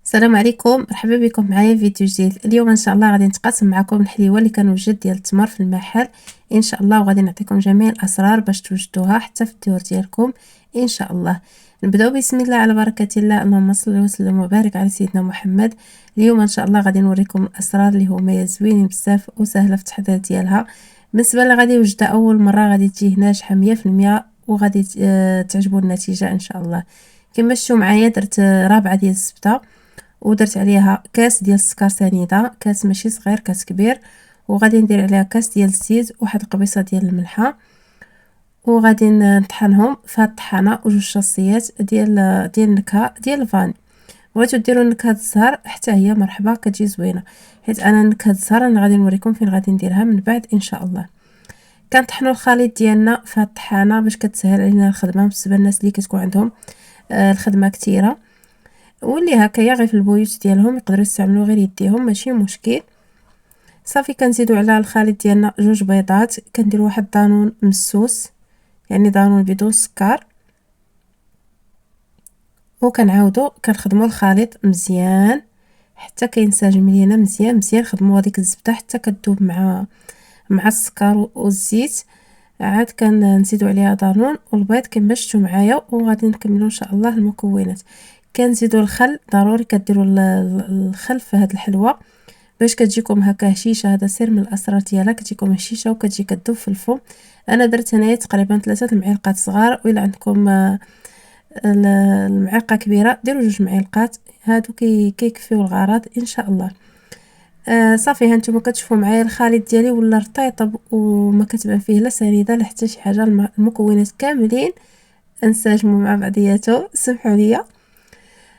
السلام عليكم، مرحبا بكم معايا فيديو جديد. اليوم ان شاء الله غادي نتقاسم معكم الحليوه اللي كنوجد ديال التمر في المحل ان شاء الله، وغادي نعطيكم جميع الاسرار باش توجدوها حتى في الديور ديالكم ان شاء الله. نبداو بسم الله على بركه الله، اللهم صل وسلم وبارك على سيدنا محمد. اليوم ان شاء الله غادي نوريكم الاسرار اللي هما زوينين بزاف وسهله في التحضير ديالها. بالنسبه اللي غادي يوجدها اول مره غادي تجيه ناجحه 100% وغادي تعجبوا النتيجه ان شاء الله. كما شفتوا معايا درت رابعه ديال الزبده، ودرت عليها كاس ديال السكر سنيده، كاس ماشي صغير كاس كبير، وغادي ندير عليها كاس ديال الزيت وواحد القبيصه ديال الملحه، وغادي نطحنهم في هاد الطحانه وجوج شاصيات ديال النكهه ديال الفاني. بغيتو ديروا نكهه الزهر حتى هي مرحبا كتجي زوينه، حيت انا نكهه الزهر انا غادي نوريكم فين غادي نديرها من بعد ان شاء الله. كنطحنوا الخليط ديالنا في هاد الطحانه باش كتسهل علينا الخدمه بالنسبه للناس اللي كتكون عندهم الخدمه كثيره، واللي هكايا غير في البيوت ديالهم يقدروا يستعملوا غير يديهم ماشي مشكل. صافي كنزيدوا على الخليط ديالنا جوج بيضات، كندير واحد دانون مسوس يعني دانون بدون سكر، وكنعاودوا كنخدموا الخليط مزيان حتى كينسجم لينا مزيان مزيان. خدموا هذيك الزبده حتى كتذوب مع السكر والزيت، عاد كنزيدوا عليها دانون والبيض كما شفتوا معايا، وغادي نكملوا ان شاء الله المكونات. كنزيدوا الخل، ضروري كديروا الخل في هذه الحلوه باش كتجيكم هكا هشيشه، هذا سر من الاسرار ديالها، كتجيكم هشيشه وكتجي كتذوب في الفم. انا درت هنايا تقريبا 3 المعالق صغار، وإلا عندكم المعلقه كبيره ديروا 2 معالق، هادو كيكفيو الغرض ان شاء الله. صافي ها نتوما كتشوفوا معايا الخليط ديالي ولا رطيطب وما كتبان فيه لا سنيده لا حتى شي حاجه، المكونات كاملين انسجموا مع بعضياتهم، سمحوا لي.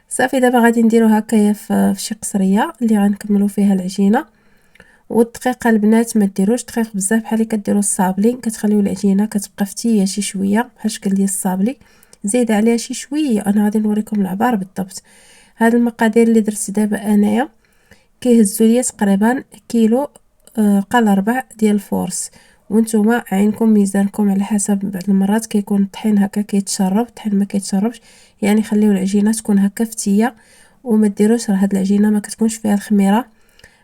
صافي دابا غادي نديرو هكايا في شي قصريه اللي غنكملوا فيها العجينه. والدقيقه البنات ما ديروش دقيق بزاف بحال اللي كديروا الصابلي، كتخليو العجينه كتبقى فتيه شي شويه بحال الشكل ديال الصابلي، زيد عليها شي شويه. انا غادي نوريكم العبار بالضبط. هاد المقادير اللي درت دابا انايا كيهزوا ليا تقريبا كيلو قل ربع ديال الفورس، وانتم عينكم ميزانكم على حسب. بعض المرات كيكون الطحين هكا كيتشرب، الطحين ما كيتشربش، يعني خليو العجينه تكون هكا فتيه وما ديروش. راه هاد العجينه ما كتكونش فيها الخميره،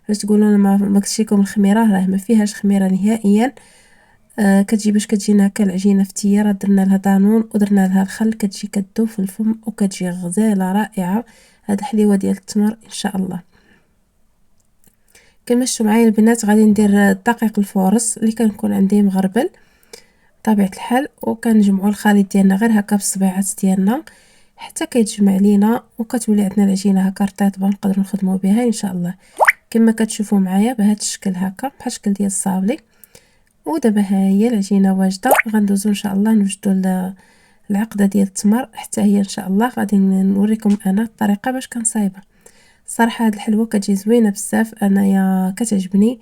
باش تقولوا انا ما كتجيكم الخميره، راه ما فيهاش خميره نهائيا. كتجي باش كتجينا هكا العجينه فتيه، راه درنا لها دانون ودرنا لها الخل، كتجي كدوب في الفم وكتجي غزاله رائعه. هاد حليوه ديال التمر ان شاء الله. كما شفتوا معايا البنات غادي ندير الدقيق الفورس اللي كنكون عندي مغربل طبيعه الحال، وكنجمعوا الخليط ديالنا غير هكا بالصبيعات ديالنا حتى كيتجمع لينا وكتولي عندنا العجينه هكا رطيبه نقدروا نخدموا بها ان شاء الله. كما كتشوفوا معايا بهذا الشكل هكا بحال الشكل ديال الصابلي. ودابا ها هي العجينه واجده، غندوزو ان شاء الله نوجدوا العقده ديال التمر حتى هي ان شاء الله. غادي نوريكم انا الطريقه باش كنصايبها. الصراحه هاد الحلوه كتجي زوينه بزاف، انايا كتعجبني.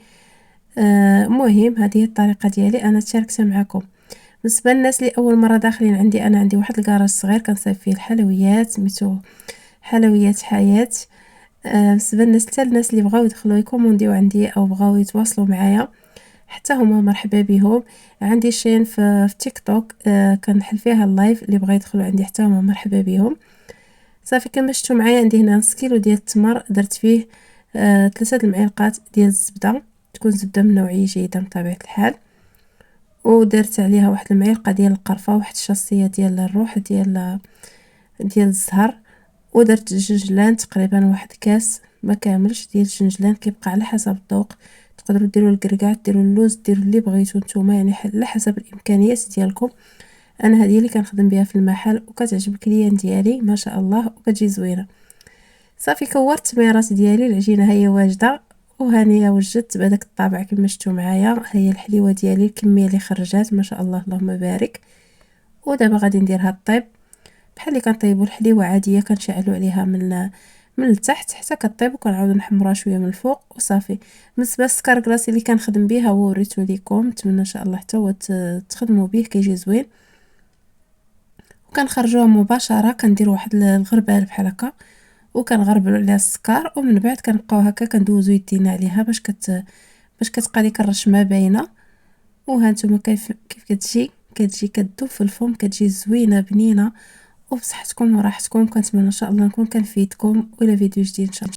مهم هذه هي الطريقه ديالي انا تشاركتها معكم. بالنسبه للناس اللي اول مره داخلين عندي، انا عندي واحد الكراج صغير كنصايب فيه الحلويات سميتو حلويات حياه. بالنسبه للناس حتى الناس اللي بغاو يدخلوا يكومونديو عندي او بغاو يتواصلوا معايا حتى هما مرحبا بهم. عندي شين في تيك توك كنحل فيها اللايف، اللي بغا يدخلوا عندي حتى هما مرحبا بهم. صافي كما شفتوا معايا عندي هنا نص كيلو ديال التمر، درت فيه 3 المعالق ديال الزبده، تكون زبده من نوعيه جيده بطبيعه الحال، ودرت عليها واحد المعلقه ديال القرفه، واحد الشاصيه ديال الروح ديال الزهر، ودرت الجنجلان تقريبا واحد كاس ما كاملش ديال الجنجلان، كيبقى على حسب الذوق. تقدروا ديروا الكركاع، ديروا اللوز، ديروا اللي بغيتو نتوما، يعني على حسب الامكانيات ديالكم. انا هذه اللي كنخدم بها في المحل وكتعجب الكليان ديالي ما شاء الله وكتجي زوينه. صافي كورت التميرات ديالي، العجينه هي واجده وهانيه وجدت بهذاك الطابع كما شفتوا معايا. هي الحليوه ديالي الكميه اللي خرجات ما شاء الله اللهم بارك. ودابا غادي نديرها طيب بحال اللي كنطيبوا الحليوه عاديه، كنشعلوا عليها من التحت حتى كطيب، وكنعاودوا نحمروها شويه من الفوق وصافي. بالنسبه للسكر كلاصي اللي كنخدم بها هو وريتو ليكم، نتمنى ان شاء الله حتى هو تخدموا به كيجي زوين. وكنخرجوها مباشره كندير واحد الغربال بحال هكا وكنغربلوا عليها السكر، ومن بعد كنبقاو هكا كندوزو يدينا عليها باش كتبقى ديك الرشمه باينه. وها نتوما كيف كتجي كتذوب في الفم، كتجي زوينه بنينه وبصحتكم وراحتكم. كنتمنى ان شاء الله نكون كنفيدكم، والى فيديو جديد ان شاء الله.